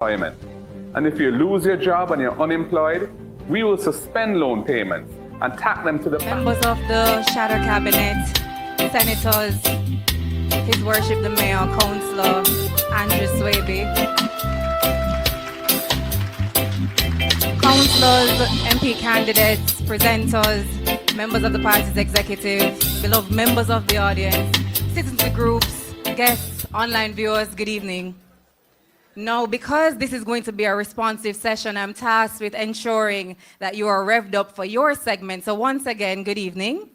unemployment. And if you lose your job and you're unemployed, we will suspend loan payments and tack them to the members of the shadow cabinet, senators, His Worship the Mayor, Councillor Andrew Swaby, councillors, MP candidates, presenters, members of the party's executive, beloved members of the audience, citizen groups, guests, online viewers, good evening. Now, because this is going to be a responsive session, I'm tasked with ensuring that you are revved up for your segment. So once again, good evening.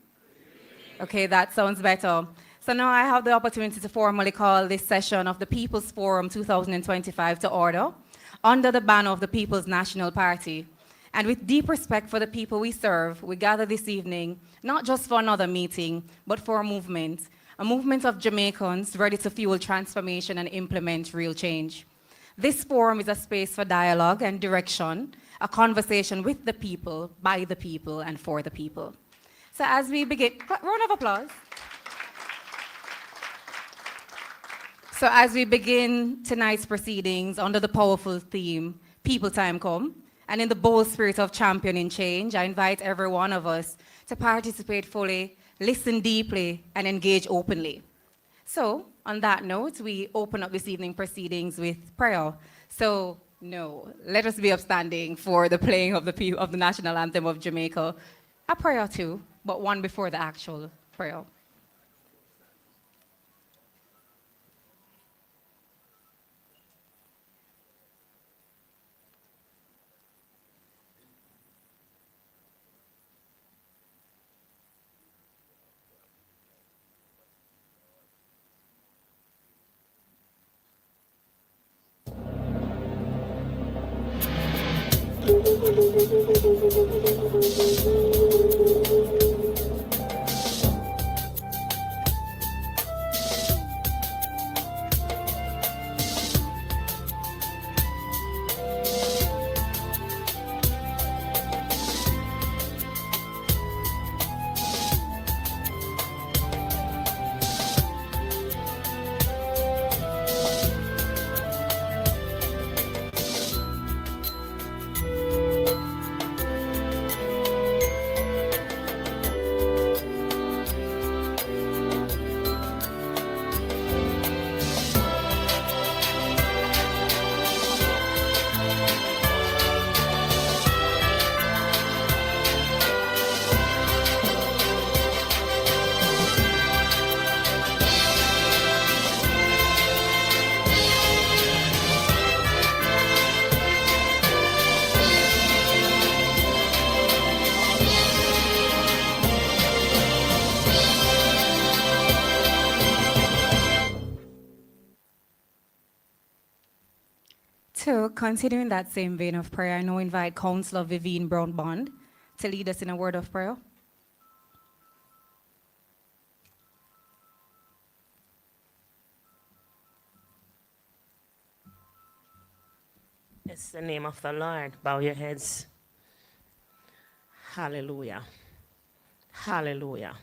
Okay, that sounds better. So now I have the opportunity to formally call this session of the People's Forum 2025 to order under the banner of the People's National Party. And with deep respect for the people we serve, we gather this evening, not just for another meeting, but for a movement of Jamaicans ready to fuel transformation and implement real change. This forum is a space for dialogue and direction, a conversation with the people, by the people, and for the people. So as we begin, round of applause. So as we begin tonight's proceedings under the powerful theme, People Time Come, and in the bold spirit of championing change, I invite every one of us to participate fully, listen deeply, and engage openly. So, on that note, we open up this evening proceedings with prayer. So, no, let us be upstanding for the playing of the national anthem of Jamaica. A prayer too, but one before the actual prayer. So, continuing that same vein of prayer, I now invite Councillor Vivienne Brown-Bond to lead us in a word of prayer. It's the name of the Lord. Bow your heads. Hallelujah. Hallelujah.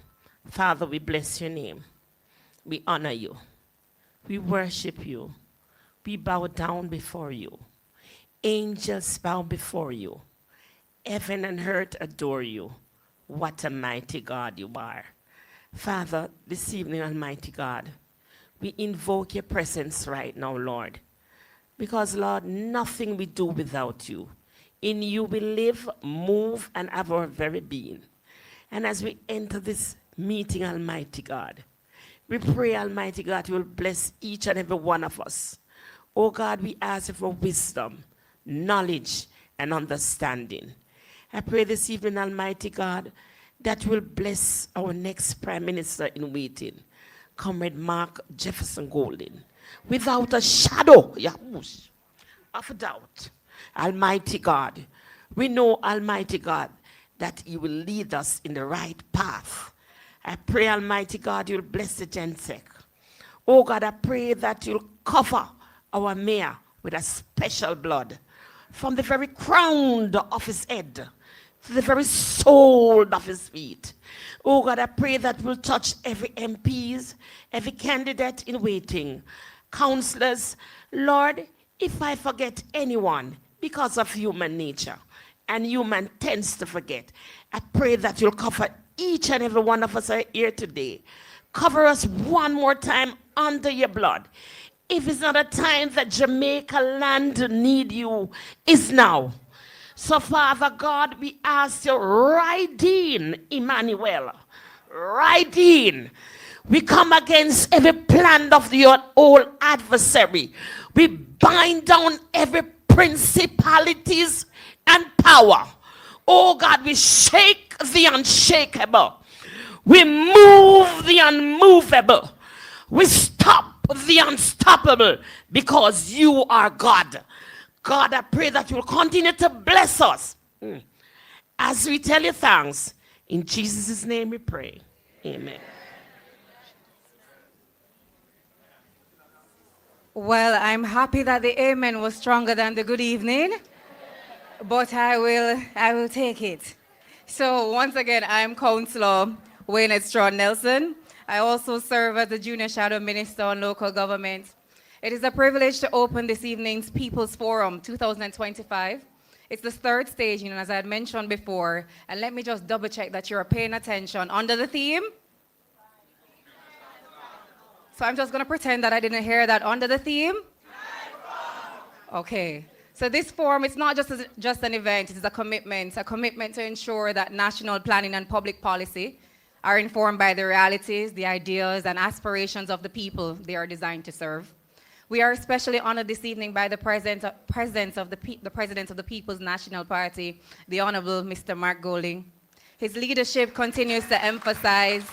Father, we bless your name. We honor you. We worship you. We bow down before you. Angels bow before you. Heaven and earth adore you. What a mighty God you are. Father, this evening, Almighty God, we invoke your presence right now, Lord. Because, Lord, nothing we do without you. In you we live, move, and have our very being. And as we enter this meeting, Almighty God, we pray, Almighty God, you will bless each and every one of us. Oh God, we ask you for wisdom, knowledge, and understanding. I pray this evening, Almighty God, that will bless our next Prime Minister in waiting, Comrade Mark Jefferson Golden, without a shadow of doubt. Almighty God, we know, Almighty God, that you will lead us in the right path. I pray, Almighty God, you'll bless the Gensec. Oh God, I pray that you'll cover our mayor with a special blood from the very crown of his head to the very sole of his feet. Oh God, I pray that we'll touch every MPs, every candidate in waiting, councillors. Lord, If I forget anyone because of human nature, and human tends to forget, I pray that you'll cover each and every one of us here today. Cover us one more time under your blood. If it's not a time that Jamaica land need you, it's now. So Father God, we ask you, ride in, Emmanuel. Ride in. We come against every plan of your old adversary. We bind down every principalities and power. Oh God, we shake the unshakable. We move the unmovable. We stop the unstoppable because you are God. God, I pray that you will continue to bless us as we tell you thanks. In Jesus' name we pray. Amen. Well, I'm happy that the amen was stronger than the good evening, but I will take it. So once again, I'm Councillor Wayne Strawn Nelson. I also serve as the Junior Shadow Minister on Local Government. It is a privilege to open this evening's People's Forum 2025. It's the third stage, as I had mentioned before, and let me just double check that you're paying attention. Under the theme? So I'm just going to pretend that I didn't hear that. Under the theme? Okay. So this forum is not just an event, it is a commitment to ensure that national planning and public policy are informed by the realities, the ideas, and aspirations of the people they are designed to serve. We are especially honored this evening by the President of the People's National Party, the Honorable Mr. Mark Golding. His leadership continues to emphasize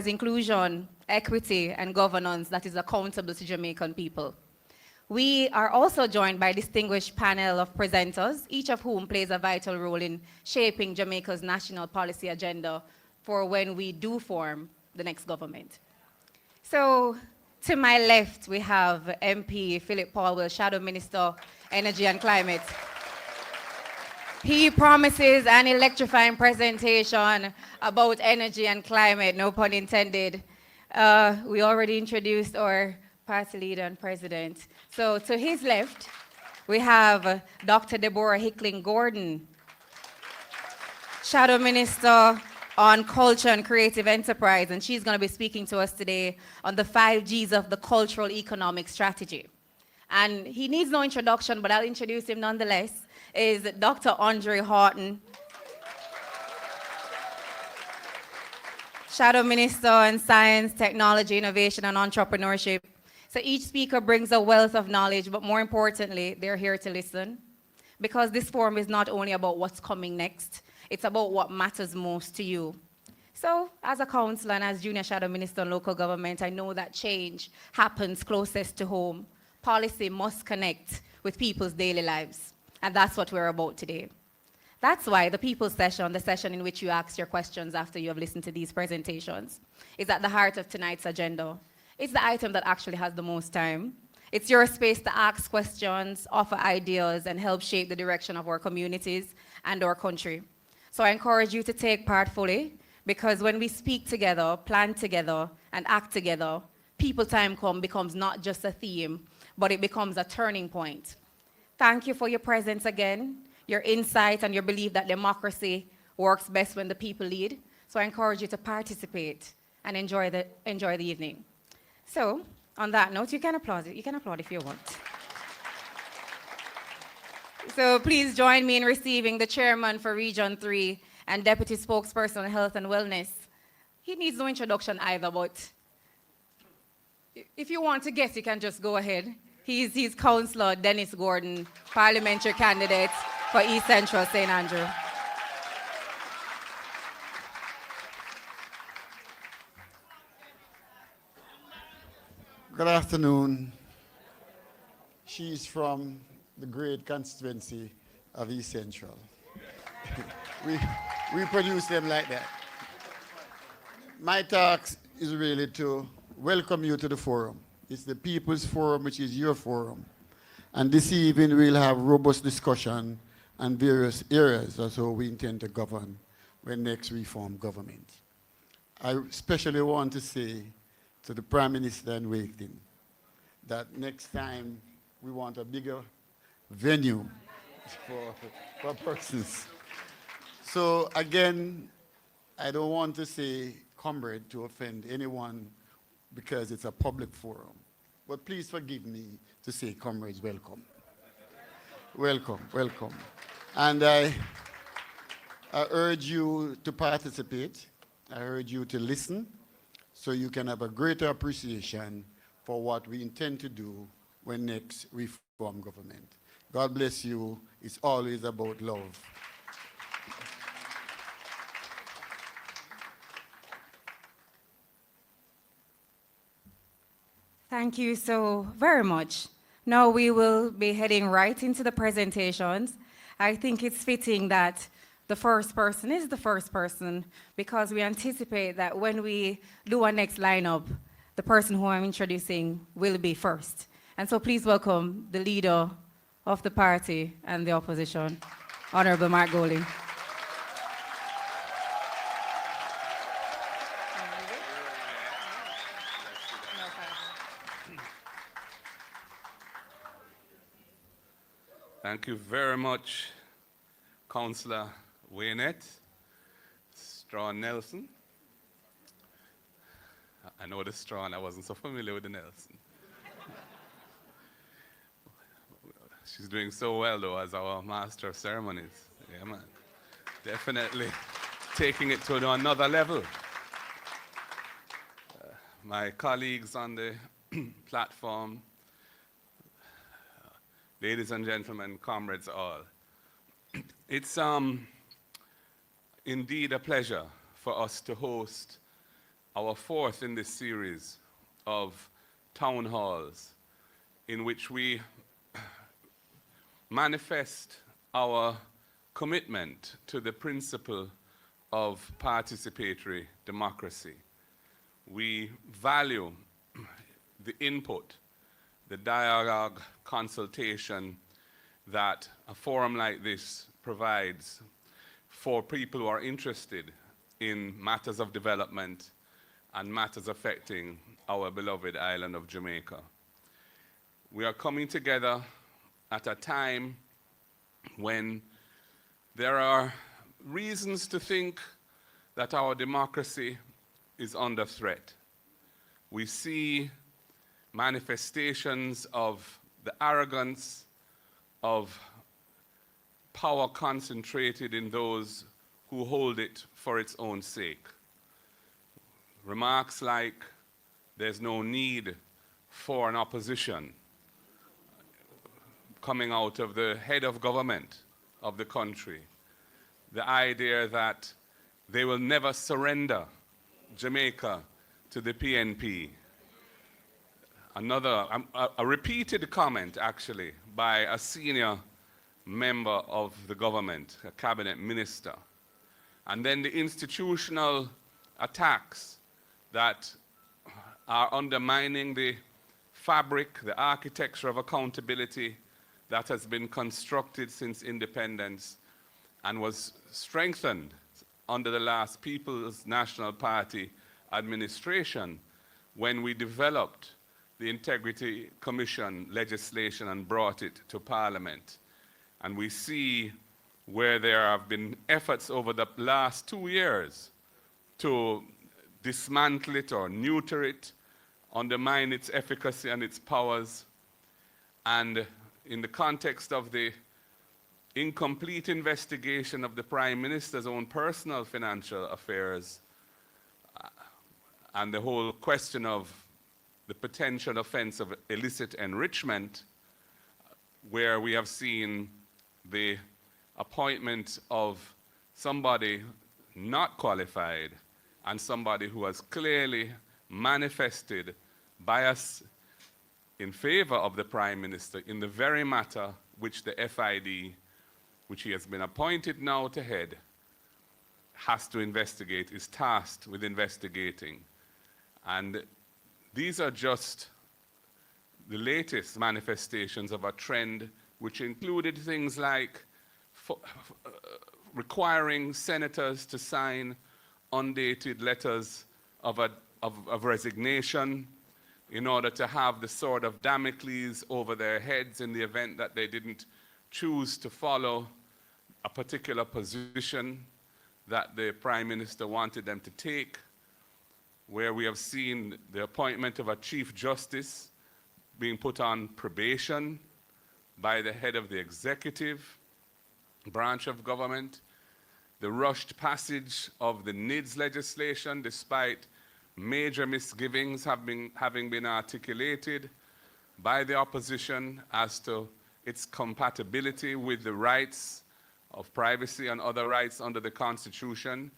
inclusion, equity, and governance that is accountable to Jamaican people. We are also joined by a distinguished panel of presenters, each of whom plays a vital role in shaping Jamaica's national policy agenda for when we do form the next government. So, to my left, we have MP Philip Paulwell, Shadow Minister, Energy and Climate. He promises an electrifying presentation about energy and climate, no pun intended. We already introduced our party leader and president. So to his left, we have Dr. Deborah Hickling Gordon, Shadow Minister on Culture and Creative Enterprise, and she's going to be speaking to us today on the 5 Gs of the Cultural Economic Strategy. And he needs no introduction, but I'll introduce him nonetheless, is Dr. Andre Horton, Shadow Minister on Science, Technology, Innovation, and Entrepreneurship. So each speaker brings a wealth of knowledge, but more importantly, they're here to listen. Because this forum is not only about what's coming next, it's about what matters most to you. So as a councillor and as Junior Shadow Minister on Local Government, I know that change happens closest to home. Policy must connect with people's daily lives. And that's what we're about today. That's why the People's Session, the session in which you ask your questions after you have listened to these presentations, is at the heart of tonight's agenda. It's the item that actually has the most time. It's your space to ask questions, offer ideas, and help shape the direction of our communities and our country. So I encourage you to take part fully, because when we speak together, plan together, and act together, People Time Come becomes not just a theme, but it becomes a turning point. Thank you for your presence again, your insight, and your belief that democracy works best when the people lead. So I encourage you to participate and enjoy the evening. So, on that note, you can applaud if you want. So please join me in receiving the chairman for Region 3 and Deputy Spokesperson on Health and Wellness. He needs no introduction either, but if you want to guess, you can just go ahead. He's Councillor Dennis Gordon, parliamentary candidate for East Central St. Andrew. Good afternoon. She's from the great constituency of East Central. we produce them like that. My task is really to welcome you to the forum. It's the People's Forum, which is your forum. And this evening we'll have robust discussion on various areas as how we intend to govern when next we form government. I especially want to say to the Prime Minister in waiting that next time we want a bigger venue for persons. So again, I don't want to say comrade to offend anyone because it's a public forum. But please forgive me to say comrades, welcome. Welcome, welcome. And I urge you to participate. I urge you to listen so you can have a greater appreciation for what we intend to do when next we form government. God bless you. It's always about love. Thank you so very much. Now we will be heading right into the presentations. I think it's fitting that the first person is the first person because we anticipate that when we do our next lineup, the person who I'm introducing will be first. And so please welcome the leader of the party and the opposition, Honorable Mark Golding. Thank you very much, Councillor Waynette, Strawn Nelson. I know the Strawn, I wasn't so familiar with the Nelson. She's doing so well, though, as our Master of Ceremonies. Yeah, man. Definitely taking it to another level. My colleagues on the platform, ladies and gentlemen, comrades all, it's indeed a pleasure for us to host our fourth in this series of town halls in which we manifest our commitment to the principle of participatory democracy. We value the input, the dialogue, consultation that a forum like this provides for people who are interested in matters of development and matters affecting our beloved island of Jamaica. We are coming together at a time when there are reasons to think that our democracy is under threat. We see manifestations of the arrogance of power concentrated in those who hold it for its own sake. Remarks like, there's no need for an opposition, coming out of the head of government of the country. The idea that they will never surrender Jamaica to the PNP. A repeated comment, actually, by a senior member of the government, a cabinet minister. And then the institutional attacks that are undermining the fabric, the architecture of accountability that has been constructed since independence and was strengthened under the last People's National Party administration when we developed the Integrity Commission legislation and brought it to Parliament. And we see where there have been efforts over the last 2 years to dismantle it or neuter it, undermine its efficacy and its powers. And in the context of the incomplete investigation of the Prime Minister's own personal financial affairs and the whole question of the potential offense of illicit enrichment, where we have seen the appointment of somebody not qualified and somebody who has clearly manifested bias in favor of the Prime Minister in the very matter which the FID, which he has been appointed now to head, has to investigate, is tasked with investigating. And these are just the latest manifestations of a trend which included things like requiring senators to sign undated letters of resignation in order to have the sword of Damocles over their heads in the event that they didn't choose to follow a particular position that the Prime Minister wanted them to take, where we have seen the appointment of a Chief Justice being put on probation by the head of the executive branch of government, the rushed passage of the NIDS legislation despite major misgivings having been articulated by the opposition as to its compatibility with the rights of privacy and other rights under the Constitution,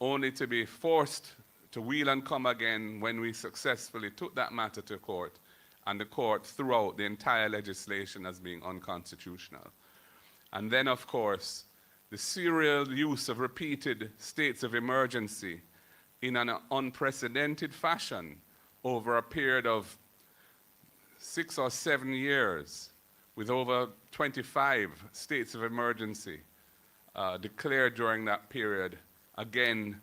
only to be forced to wheel and come again when we successfully took that matter to court, and the court threw out the entire legislation as being unconstitutional. And then, of course, the serial use of repeated states of emergency in an unprecedented fashion over a period of 6 or 7 years, with over 25 states of emergency declared during that period, again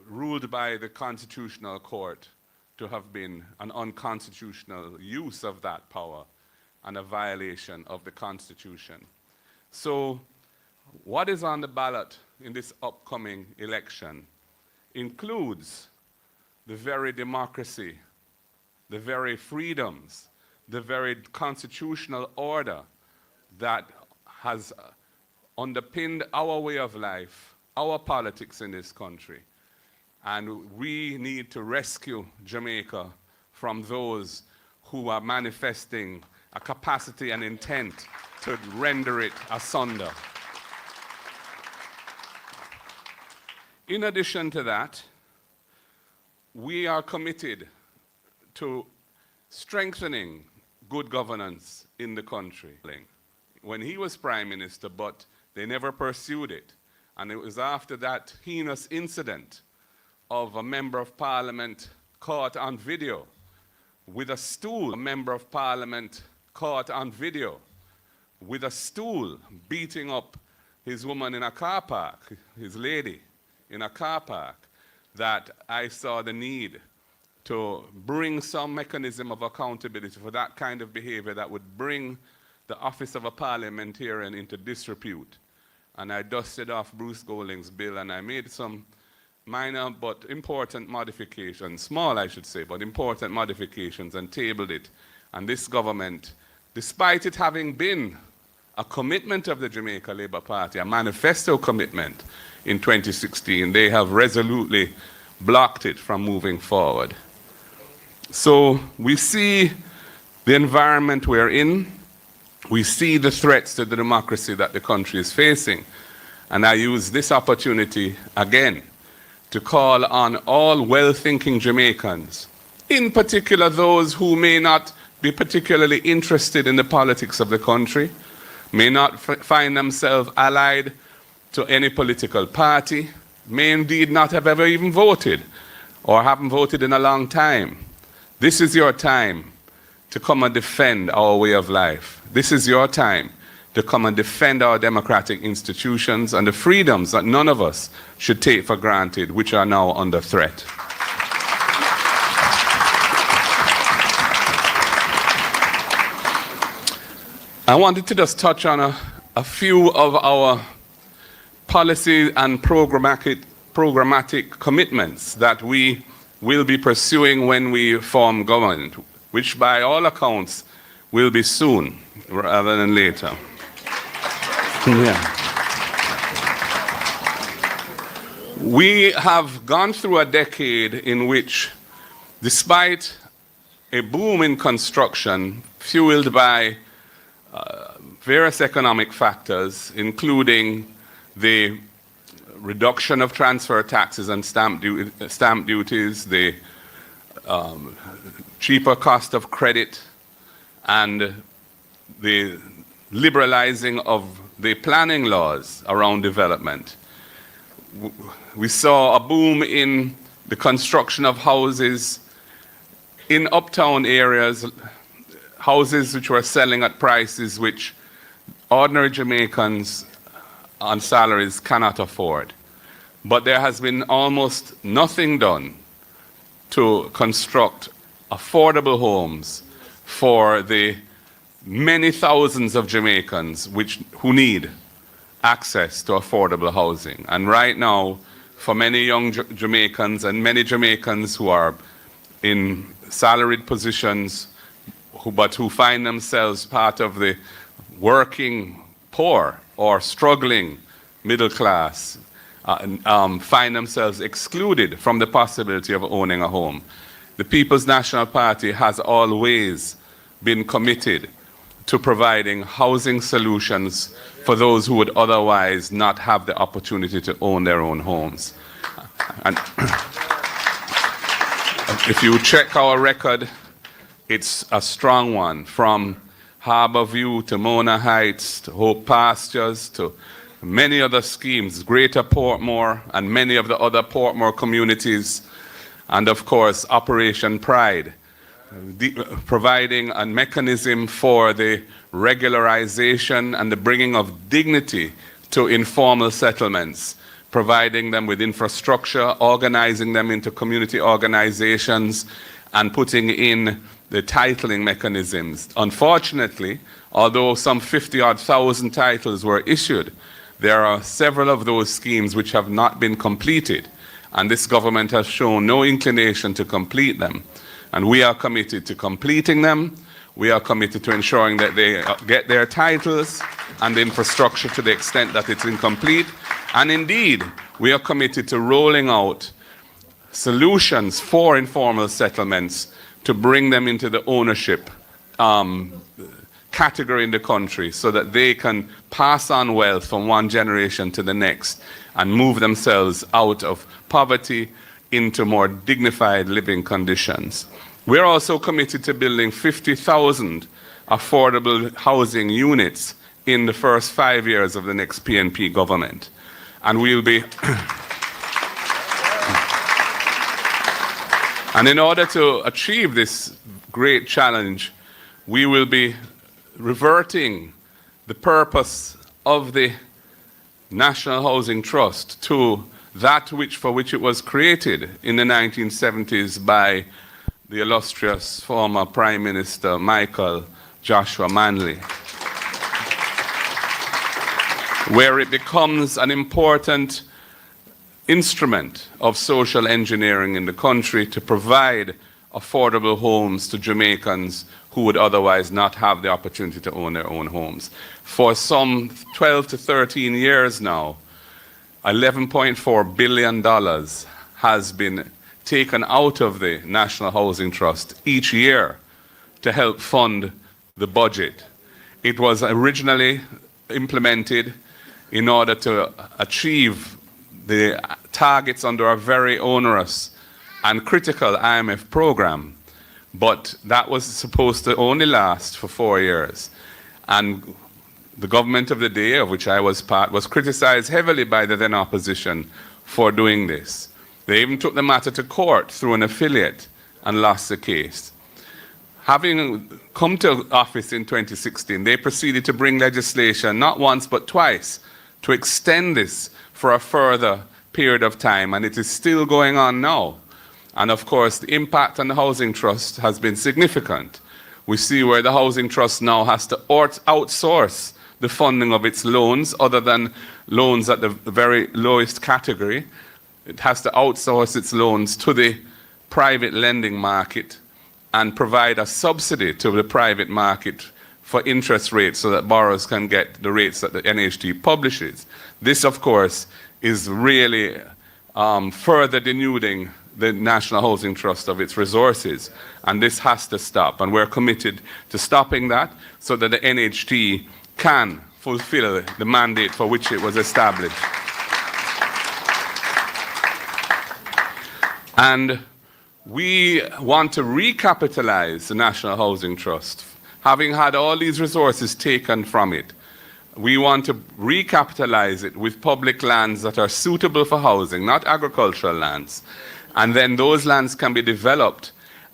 ruled by the Constitutional Court to have been an unconstitutional use of that power and a violation of the Constitution. So what is on the ballot in this upcoming election includes the very democracy, the very freedoms, the very constitutional order that has underpinned our way of life, our politics in this country. And we need to rescue Jamaica from those who are manifesting a capacity and intent to render it asunder. In addition to that, we are committed to strengthening good governance in the country. When he was Prime Minister, but they never pursued it. And it was after that heinous incident of a Member of Parliament caught on video with a stool, a Member of Parliament caught on video with a stool beating up his woman in a car park, his lady in a car park, that I saw the need to bring some mechanism of accountability for that kind of behavior that would bring the office of a parliamentarian into disrepute. And I dusted off Bruce Golding's bill and I made some minor but important modifications, small I should say, but important modifications, and tabled it. And this government, despite it having been a commitment of the Jamaica Labour Party, a manifesto commitment in 2016, they have resolutely blocked it from moving forward. So we see the environment we're in, we see the threats to the democracy that the country is facing, and I use this opportunity again to call on all well-thinking Jamaicans, in particular those who may not be particularly interested in the politics of the country, may not find themselves allied to any political party, may indeed not have ever even voted or haven't voted in a long time. This is your time to come and defend our way of life. This is your time to come and defend our democratic institutions and the freedoms that none of us should take for granted, which are now under threat. I wanted to just touch on a few of our policy and programmatic commitments that we will be pursuing when we form government, which by all accounts will be soon rather than later. Yeah. We have gone through a decade in which, despite a boom in construction fueled by various economic factors, including the reduction of transfer taxes and stamp duties, the cheaper cost of credit, and the liberalizing of the planning laws around development. We saw a boom in the construction of houses in uptown areas, houses which were selling at prices which ordinary Jamaicans on salaries cannot afford. but there has been almost nothing done to construct affordable homes for the many thousands of Jamaicans who need access to affordable housing. And right now, for many young Jamaicans and many Jamaicans who are in salaried positions, but who find themselves part of the working poor or struggling middle class, find themselves excluded from the possibility of owning a home. The People's National Party has always been committed to providing housing solutions for those who would otherwise not have the opportunity to own their own homes. And if you check our record, it's a strong one, from Harbour View to Mona Heights to Hope Pastures to many other schemes, Greater Portmore and many of the other Portmore communities, and of course Operation Pride, providing a mechanism for the regularization and the bringing of dignity to informal settlements, providing them with infrastructure, organizing them into community organizations, and putting in the titling mechanisms. Unfortunately, although some 50-odd thousand titles were issued, there are several of those schemes which have not been completed, and this government has shown no inclination to complete them. And we are committed to completing them. We are committed to ensuring that they get their titles and the infrastructure to the extent that it's incomplete. And indeed, we are committed to rolling out solutions for informal settlements to bring them into the ownership category in the country so that they can pass on wealth from one generation to the next and move themselves out of poverty into more dignified living conditions. We're also committed to building 50,000 affordable housing units in the first 5 years of the next PNP government. And we'll be... And in order to achieve this great challenge, we will be reverting the purpose of the National Housing Trust to that for which it was created in the 1970s by the illustrious former Prime Minister Michael Joshua Manley, where it becomes an important instrument of social engineering in the country to provide affordable homes to Jamaicans who would otherwise not have the opportunity to own their own homes. For some 12 to 13 years now, $11.4 billion has been taken out of the National Housing Trust each year to help fund the budget. It was originally implemented in order to achieve the targets under a very onerous and critical IMF program, but that was supposed to only last for 4 years. And the government of the day, of which I was part, was criticized heavily by the then opposition for doing this. They even took the matter to court through an affiliate and lost the case. Having come to office in 2016, they proceeded to bring legislation not once but twice to extend this for a further period of time, and it is still going on now. And of course, the impact on the Housing Trust has been significant. We see where the Housing Trust now has to outsource the funding of its loans, other than loans at the very lowest category. It has to outsource its loans to the private lending market and provide a subsidy to the private market for interest rates so that borrowers can get the rates that the NHT publishes. This, of course, is really further denuding the National Housing Trust of its resources, and this has to stop, and we're committed to stopping that so that the NHT can fulfill the mandate for which it was established. And we want to recapitalize the National Housing Trust. Having had all these resources taken from it, we want to recapitalize it with public lands that are suitable for housing, not agricultural lands. And then those lands can be developed,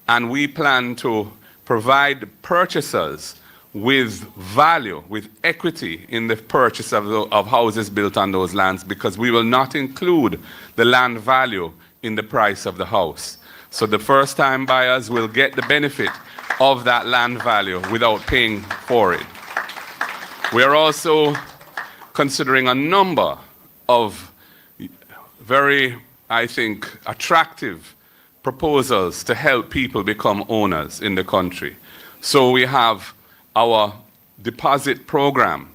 and we plan to provide purchasers with value, with equity in the purchase of houses built on those lands, because we will not include the land value in the price of the house. So the first-time buyers will get the benefit of that land value without paying for it. We are also considering a number of very, I think, attractive proposals to help people become owners in the country. So we have our deposit program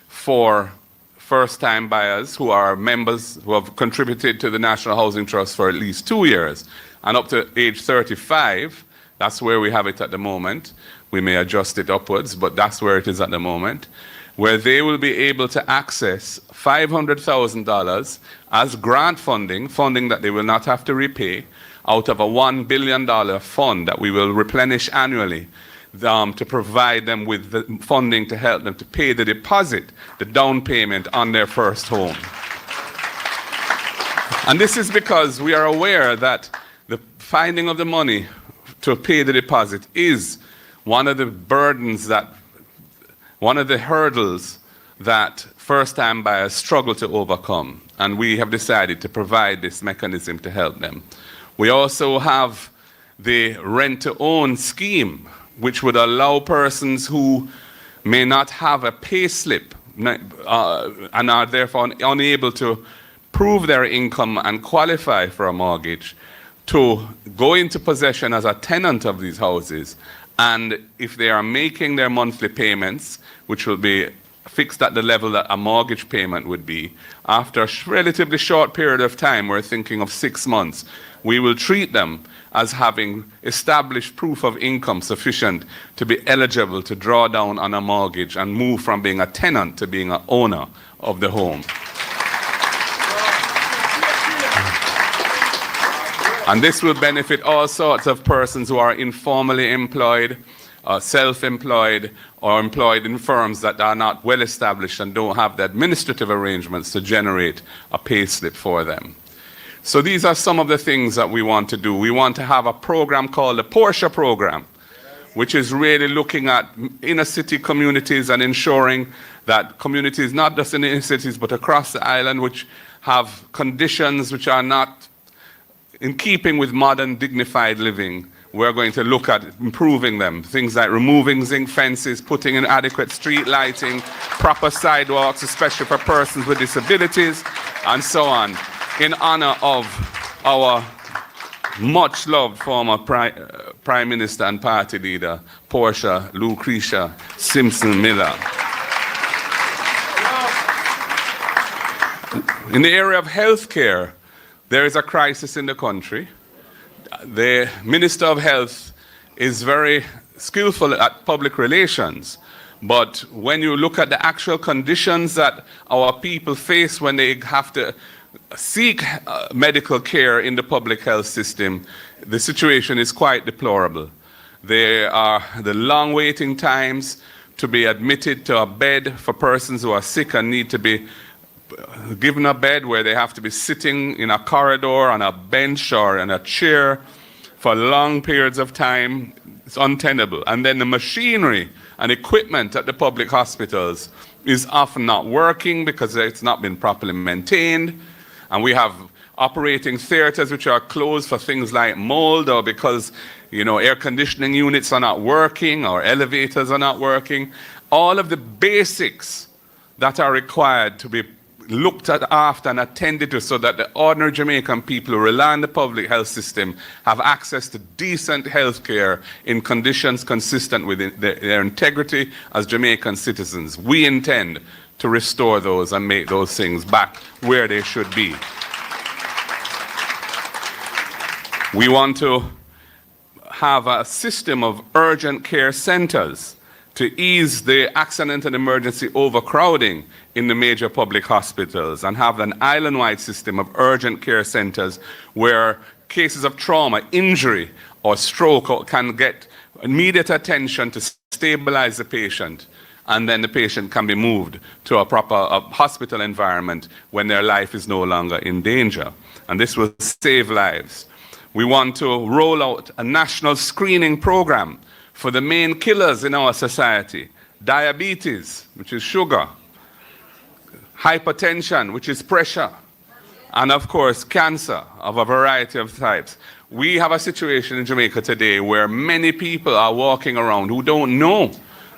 for first-time buyers who are members who have contributed to the National Housing Trust for at least 2 years and up to age 35. That's where we have it at the moment. We may adjust it upwards, but that's where it is at the moment, where they will be able to access $500,000 as grant funding, funding that they will not have to repay, out of a $1 billion fund that we will replenish annually, to provide them with the funding to help them to pay the deposit, the down payment on their first home. And this is because we are aware that the finding of the money to pay the deposit is one of the burdens that, one of the hurdles that first-time buyers struggle to overcome. And we have decided to provide this mechanism to help them. We also have the rent-to-own scheme, which would allow persons who may not have a pay slip and are therefore unable to prove their income and qualify for a mortgage to go into possession as a tenant of these houses. And if they are making their monthly payments, which will be fixed at the level that a mortgage payment would be, after a relatively short period of time, we're thinking of 6 months, we will treat them as having established proof of income sufficient to be eligible to draw down on a mortgage and move from being a tenant to being an owner of the home. And this will benefit all sorts of persons who are informally employed, self-employed, or employed in firms that are not well established and don't have the administrative arrangements to generate a pay slip for them. So these are some of the things that we want to do. We want to have a program called the Porsche program, which is really looking at inner city communities and ensuring that communities, not just in the inner cities, but across the island, which have conditions which are not in keeping with modern dignified living, we're going to look at improving them. Things like removing zinc fences, putting in adequate street lighting, proper sidewalks, especially for persons with disabilities, and so on, in honor of our much-loved former Prime Minister and Party Leader, Portia Lucretia Simpson Miller. In the area of healthcare, there is a crisis in the country. The Minister of Health is very skillful at public relations, but when you look at the actual conditions that our people face when they have to seek medical care in the public health system, the situation is quite deplorable. There are the long waiting times to be admitted to a bed for persons who are sick and need to be given a bed, where they have to be sitting in a corridor on a bench or in a chair for long periods of time. It's untenable. And then the machinery and equipment at the public hospitals is often not working because it's not been properly maintained. And we have operating theaters which are closed for things like mold, or because, you know, air conditioning units are not working or elevators are not working. All of the basics that are required to be looked at after and attended to, so that the ordinary Jamaican people who rely on the public health system have access to decent health care in conditions consistent with their integrity as Jamaican citizens. We intend to restore those and make those things back where they should be. We want to have a system of urgent care centers to ease the accident and emergency overcrowding in the major public hospitals, and have an island-wide system of urgent care centers where cases of trauma, injury, or stroke can get immediate attention to stabilize the patient, and then the patient can be moved to a proper hospital environment when their life is no longer in danger. And this will save lives. We want to roll out a national screening program for the main killers in our society, diabetes, which is sugar, hypertension, which is pressure, and of course, cancer of a variety of types. We have a situation in Jamaica today where many people are walking around who don't know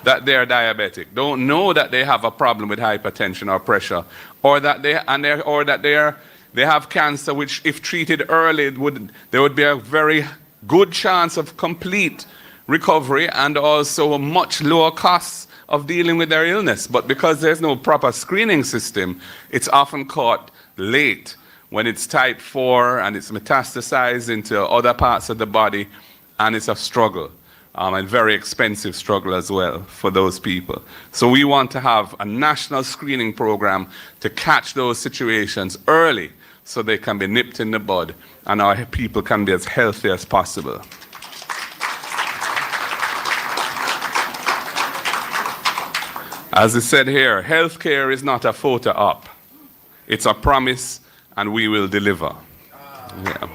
that they're diabetic, don't know that they have a problem with hypertension or pressure, or that they have cancer, which if treated early, there would be a very good chance of complete recovery and also much lower costs of dealing with their illness. But because there's no proper screening system, it's often caught late when it's type 4 and it's metastasized into other parts of the body, and it's a struggle, and very expensive struggle as well for those people. So we want to have a national screening program to catch those situations early so they can be nipped in the bud and our people can be as healthy as possible. As I said here, healthcare is not a photo op. It's a promise, and we will deliver. Yeah.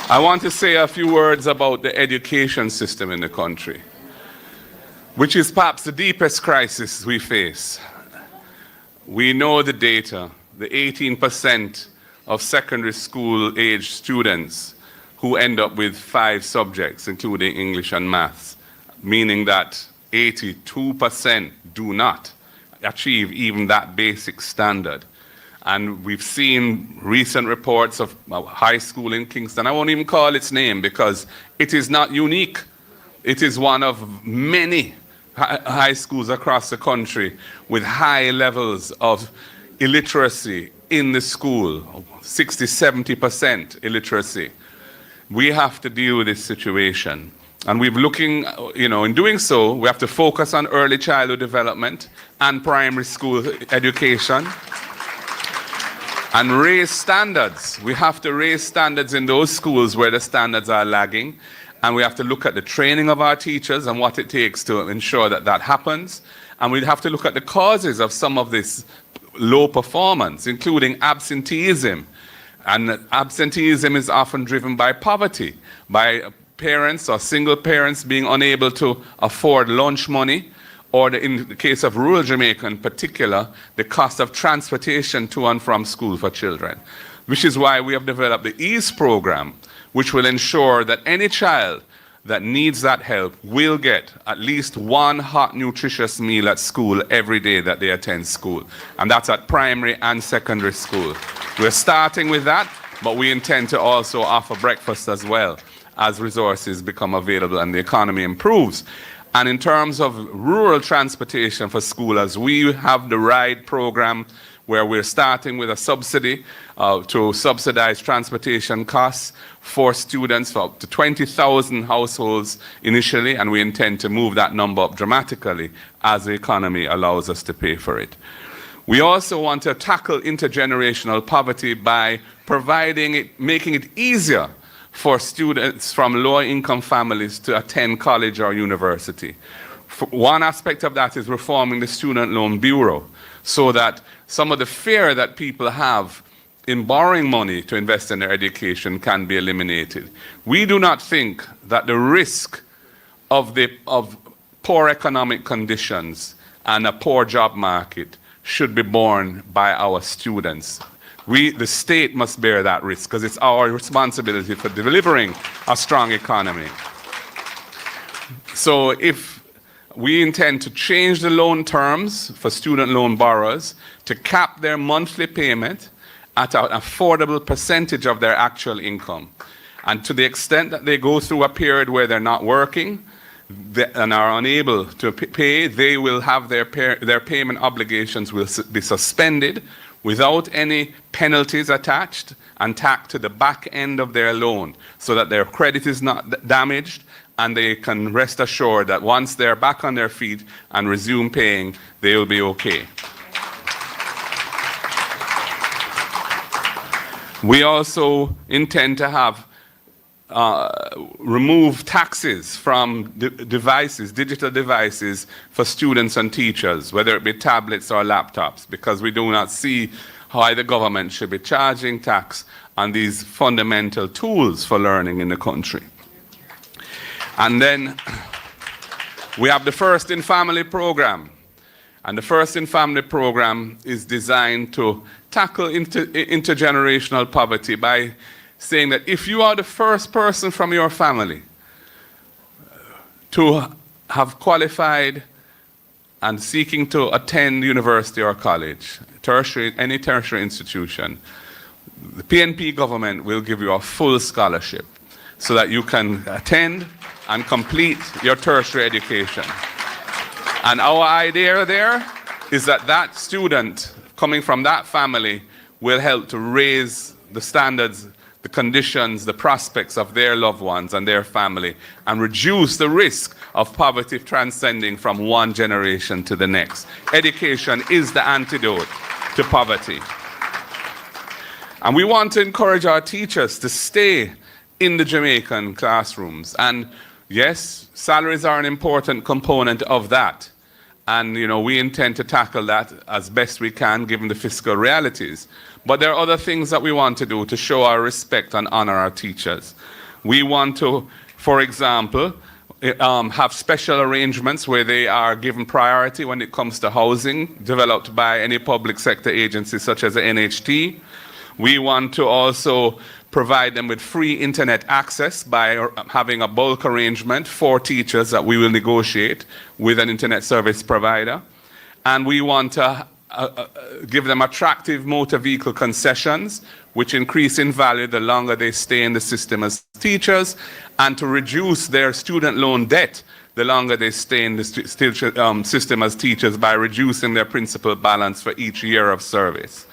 I want to say a few words about the education system in the country, which is perhaps the deepest crisis we face. We know the data, the 18% of secondary school age students who end up with 5 subjects, including English and maths, meaning that 82% do not achieve even that basic standard. And we've seen recent reports of a high school in Kingston. I won't even call its name because it is not unique. It is one of many high schools across the country with high levels of illiteracy in the school, 60, 70% illiteracy. We have to deal with this situation. And we're looking, in doing so, we have to focus on early childhood development and primary school education and raise standards. We have to raise standards in those schools where the standards are lagging. And we have to look at the training of our teachers and what it takes to ensure that that happens. And we have to look at the causes of some of this low performance, including absenteeism. And absenteeism is often driven by poverty, by parents or single parents being unable to afford lunch money, or in the case of rural Jamaica in particular, the cost of transportation to and from school for children. Which is why we have developed the EASE program, which will ensure that any child that needs that help will get at least one hot, nutritious meal at school every day that they attend school. And that's at primary and secondary school. We're starting with that, but we intend to also offer breakfast as well as resources become available and the economy improves. And in terms of rural transportation for schoolers, we have the RIDE program where we're starting with a subsidy to subsidize transportation costs for students for up to 20,000 households initially, and we intend to move that number up dramatically as the economy allows us to pay for it. We also want to tackle intergenerational poverty by making it easier for students from lower income families to attend college or university. One aspect of that is reforming the Student Loan Bureau so that some of the fear that people have in borrowing money to invest in their education can be eliminated. We do not think that the risk of poor economic conditions and a poor job market should be borne by our students. The state must bear that risk because it's our responsibility for delivering a strong economy. So if we intend to change the loan terms for student loan borrowers to cap their monthly payment at an affordable percentage of their actual income. And to the extent that they go through a period where they're not working and are unable to pay, they will have their payment obligations will be suspended without any penalties attached and tacked to the back end of their loan so that their credit is not damaged and they can rest assured that once they're back on their feet and resume paying, they will be okay. We also intend to have remove taxes from digital devices for students and teachers, whether it be tablets or laptops, because we do not see why the government should be charging tax on these fundamental tools for learning in the country. And then We have the First in Family program. And the First in Family program is designed to tackle intergenerational poverty by saying that if you are the first person from your family to have qualified and seeking to attend university or college, any tertiary institution, the PNP government will give you a full scholarship so that you can attend and complete your tertiary education. And our idea there is that that student coming from that family will help to raise the standards, the conditions, the prospects of their loved ones and their family, and reduce the risk of poverty transcending from one generation to the next. Education is the antidote to poverty. And we want to encourage our teachers to stay in the Jamaican classrooms. And yes, salaries are an important component of that. And we intend to tackle that as best we can given the fiscal realities. But there are other things that we want to do to show our respect and honor our teachers. We want to, for example, have special arrangements where they are given priority when it comes to housing developed by any public sector agency such as the NHT. We want to also provide them with free internet access by having a bulk arrangement for teachers that we will negotiate with an internet service provider. And we want to give them attractive motor vehicle concessions, which increase in value the longer they stay in the system as teachers, and to reduce their student loan debt the longer they stay in the system as teachers by reducing their principal balance for each year of service.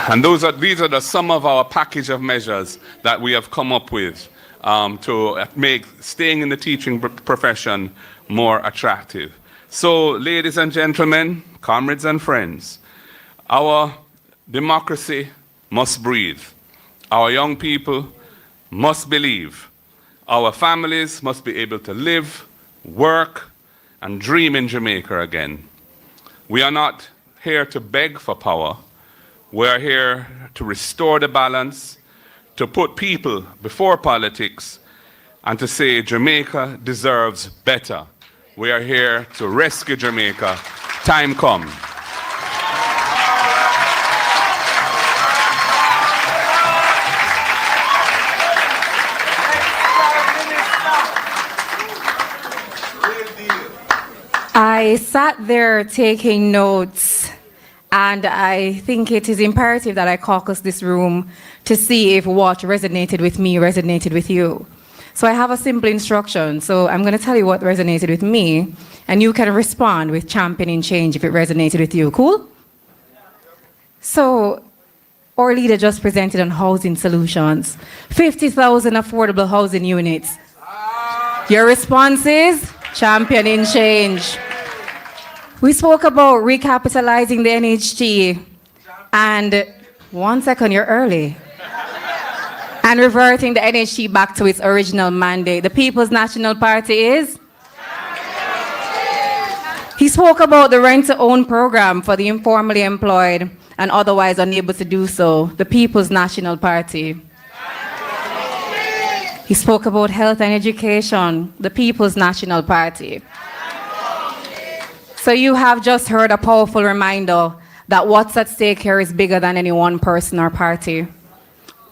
And these are some of our package of measures that we have come up with to make staying in the teaching profession more attractive. So, ladies and gentlemen, comrades and friends, our democracy must breathe. Our young people must believe. Our families must be able to live, work, and dream in Jamaica again. We are not here to beg for power. We are here to restore the balance, to put people before politics, and to say Jamaica deserves better. We are here to rescue Jamaica. Time come. I sat there taking notes, and I think it is imperative that I caucus this room to see if what resonated with me resonated with you. So I have a simple instruction. So I'm going to tell you what resonated with me, and you can respond with championing change if it resonated with you. Cool? So our leader just presented on housing solutions. 50,000 affordable housing units. Your response is championing change. We spoke about recapitalizing the NHT, and 1 second, you're early. And reverting the NHT back to its original mandate. The People's National Party is? He spoke about the rent-to-own program for the informally employed and otherwise unable to do so. The People's National Party. He spoke about health and education. The People's National Party. So you have just heard a powerful reminder that what's at stake here is bigger than any one person or party,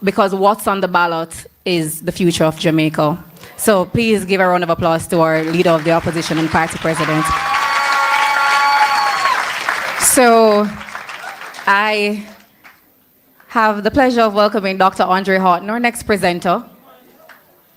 because what's on the ballot is the future of Jamaica. So please give a round of applause to our leader of the opposition and party president. So I have the pleasure of welcoming Dr. Andre Houghton, our next presenter,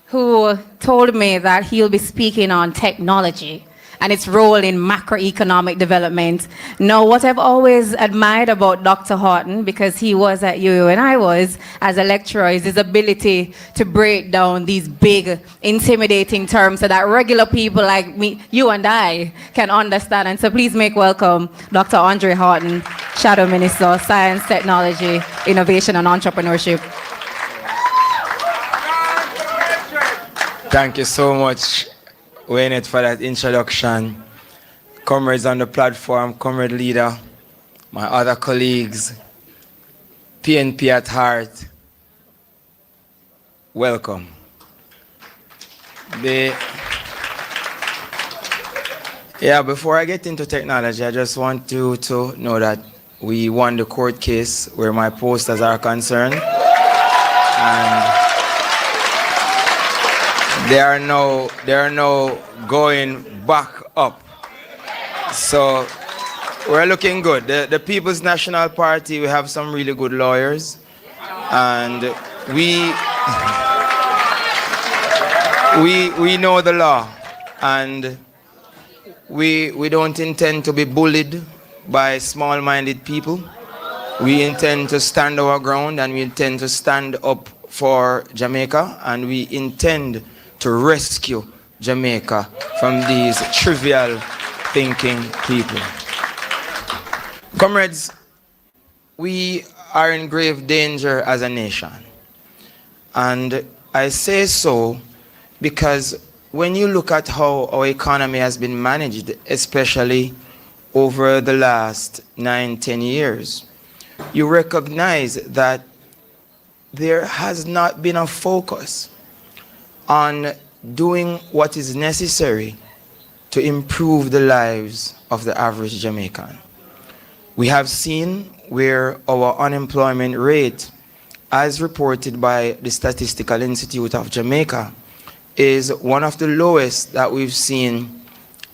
who told me that he'll be speaking on technology and its role in macroeconomic development. Now, what I've always admired about Dr. Houghton, because he was at UU and I was as a lecturer, is his ability to break down these big, intimidating terms so that regular people like me, you and I, can understand. And so please make welcome Dr. Andre Houghton, Shadow Minister of Science, Technology, Innovation and Entrepreneurship. Thank you so much, Wayne, for that introduction. Comrades on the platform, comrade leader, my other colleagues, PNP at heart, welcome. Before I get into technology, I just want you to know that we won the court case where my posters are concerned. And they are now going back up. So we're looking good. The People's National Party, we have some really good lawyers. And we know the law. And we don't intend to be bullied by small-minded people. We intend to stand our ground, and we intend to stand up for Jamaica, and we intend to rescue Jamaica from these trivial thinking people. Comrades, we are in grave danger as a nation. And I say so because when you look at how our economy has been managed, especially over the last 9-10 years, you recognize that there has not been a focus on doing what is necessary to improve the lives of the average Jamaican. We have seen where our unemployment rate, as reported by the Statistical Institute of Jamaica, is one of the lowest that we've seen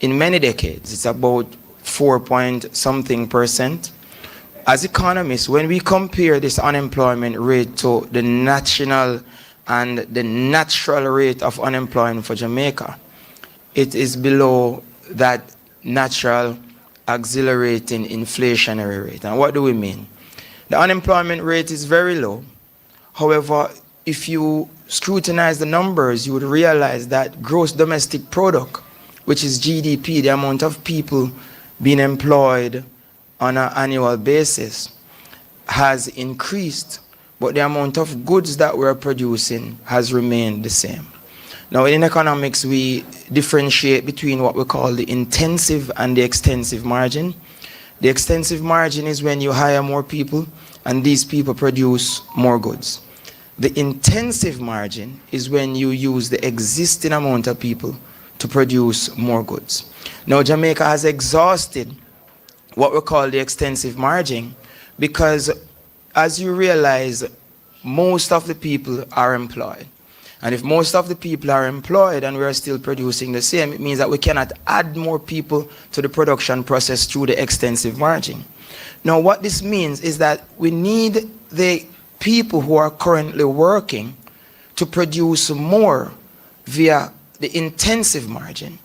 in many decades. It's about 4-point-something%. As economists, when we compare this unemployment rate to the national and the natural rate of unemployment for Jamaica, it is below that natural accelerating inflationary rate. And what do we mean? The unemployment rate is very low. However, if you scrutinize the numbers, you would realize that gross domestic product, which is GDP, the amount of people being employed on an annual basis, has increased, but the amount of goods that we're producing has remained the same. Now, in economics, we differentiate between what we call the intensive and the extensive margin. The extensive margin is when you hire more people and these people produce more goods. The intensive margin is when you use the existing amount of people to produce more goods. Now, Jamaica has exhausted what we call the extensive margin because, as you realize, most of the people are employed. And if most of the people are employed and we are still producing the same, it means that we cannot add more people to the production process through the extensive margin. Now, what this means is that we need the people who are currently working to produce more via the intensive margin.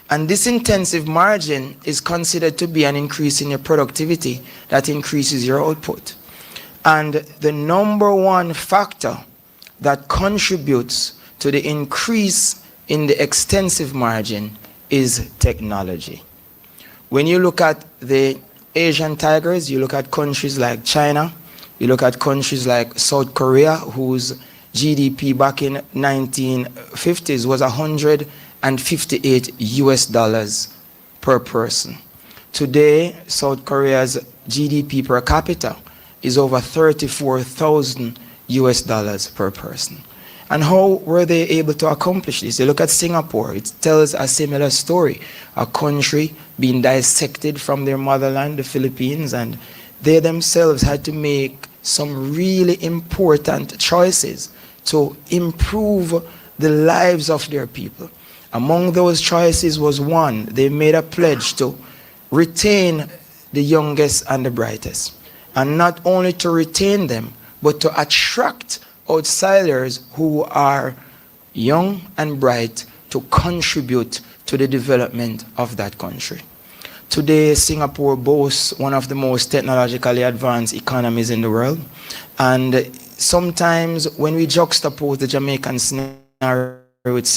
And this intensive margin is considered to be an increase in your productivity that increases your output. And the number one factor that contributes to the increase in the extensive margin is technology. When you look at the Asian tigers, you look at countries like China, you look at countries like South Korea, whose GDP back in 1950s was $158 per person. Today, South Korea's GDP per capita is over $34,000 per person. And how were they able to accomplish this? You look at Singapore, it tells a similar story. A country being dissected from their motherland, the Philippines, and they themselves had to make some really important choices to improve the lives of their people. Among those choices was one, they made a pledge to retain the youngest and the brightest. And not only to retain them, but to attract outsiders who are young and bright to contribute to the development of that country. Today, Singapore boasts one of the most technologically advanced economies in the world. And sometimes when we juxtapose the Jamaican scenario with